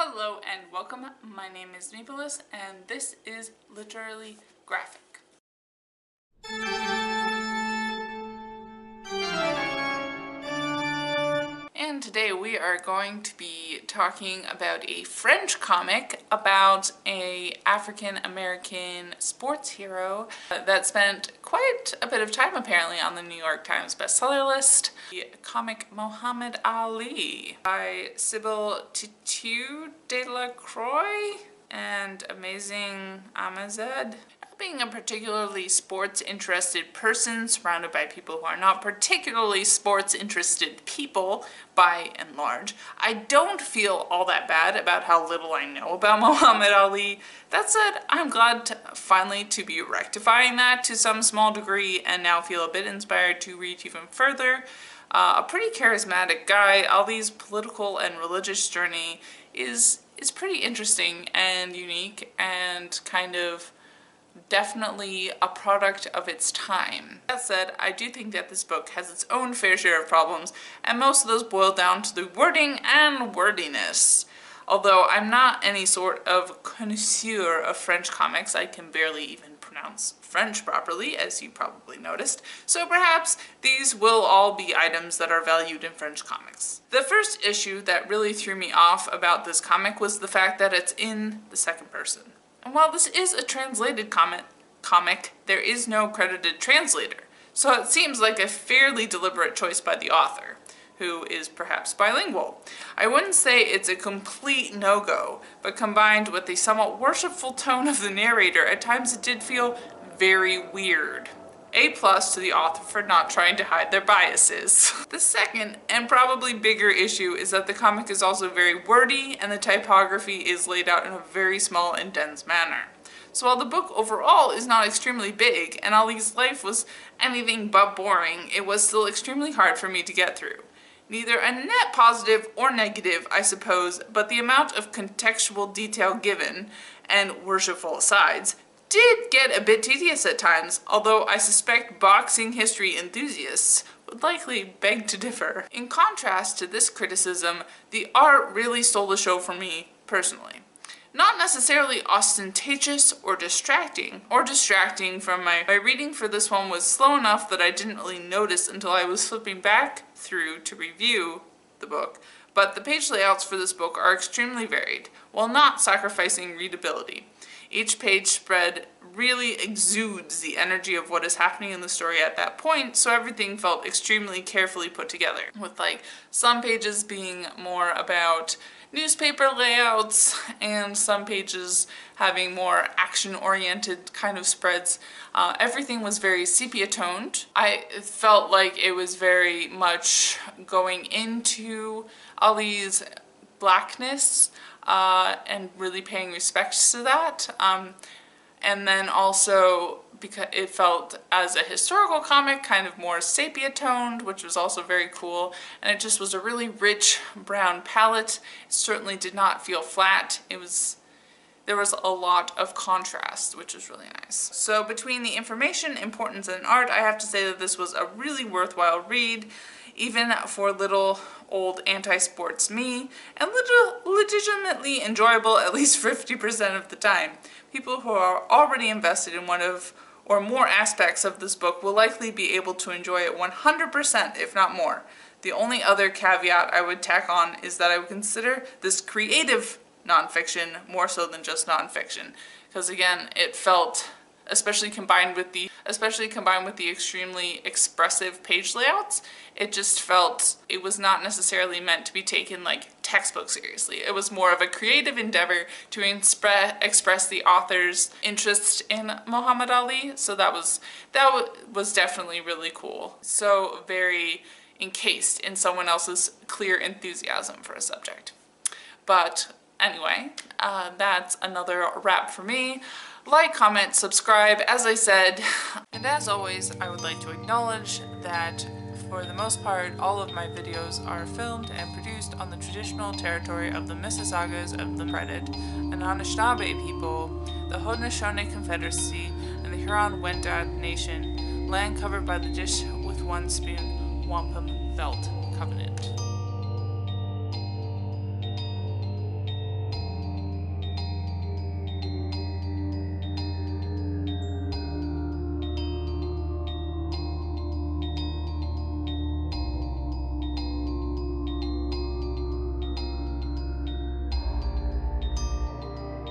Hello and welcome. My name is Nicholas and this is Literally Graphic. And today we are going to be talking about a French comic about a African-American sports hero that spent quite a bit of time apparently on the New York Times bestseller list. The comic Muhammad Ali by Sybil Titu de la Croix and Amazing Amazed. Being a particularly sports-interested person surrounded by people who are not particularly sports-interested people, by and large, I don't feel all that bad about how little I know about Muhammad Ali. That said, I'm glad finally to be rectifying that to some small degree and now feel a bit inspired to read even further. A pretty charismatic guy. Ali's political and religious journey is pretty interesting and unique and kind of definitely a product of its time. That said, I do think that this book has its own fair share of problems, and most of those boil down to the wording and wordiness. Although I'm not any sort of connoisseur of French comics, I can barely even pronounce French properly, as you probably noticed, so perhaps these will all be items that are valued in French comics. The first issue that really threw me off about this comic was the fact that it's in the second person. And while this is a translated comic, there is no credited translator, so it seems like a fairly deliberate choice by the author, who is perhaps bilingual. I wouldn't say it's a complete no-go, but combined with the somewhat worshipful tone of the narrator, at times it did feel very weird. A+ to the author for not trying to hide their biases. The second, and probably bigger issue, is that the comic is also very wordy and the typography is laid out in a very small and dense manner. So while the book overall is not extremely big and Ali's life was anything but boring, it was still extremely hard for me to get through. Neither a net positive or negative, I suppose, but the amount of contextual detail given, and worshipful asides, did get a bit tedious at times, although I suspect boxing history enthusiasts would likely beg to differ. In contrast to this criticism, the art really stole the show for me personally. Not necessarily ostentatious or distracting from my reading for this one was slow enough that I didn't really notice until I was flipping back through to review the book, but the page layouts for this book are extremely varied, while not sacrificing readability. Each page spread really exudes the energy of what is happening in the story at that point, so everything felt extremely carefully put together, with like some pages being more about newspaper layouts and some pages having more action-oriented kind of spreads. Everything was very sepia toned. I felt like it was very much going into Ali's blackness and really paying respect to that. And then also, because it felt as a historical comic kind of more sepia toned, which was also very cool, and it just was a really rich brown palette. It certainly did not feel flat. There was a lot of contrast, which was really nice. So between the information, importance, and art, I have to say that this was a really worthwhile read, even for little old anti-sports me, and legitimately enjoyable at least 50% of the time. People who are already invested in one of or more aspects of this book will likely be able to enjoy it 100%, if not more. The only other caveat I would tack on is that I would consider this creative nonfiction more so than just nonfiction, because again, it felt, especially combined with the extremely expressive page layouts, it just felt it was not necessarily meant to be taken like textbook seriously. It was more of a creative endeavor to express the author's interest in Muhammad Ali, so that was definitely really cool. So very encased in someone else's clear enthusiasm for a subject. But anyway, that's another wrap for me. Like, comment, subscribe, as I said. And as always, I would like to acknowledge that for the most part, all of my videos are filmed and produced on the traditional territory of the Mississaugas of the Credit, the Anishinaabe people, the Haudenosaunee Confederacy, and the Huron-Wendat Nation, land covered by the Dish with One Spoon Wampum Belt Covenant.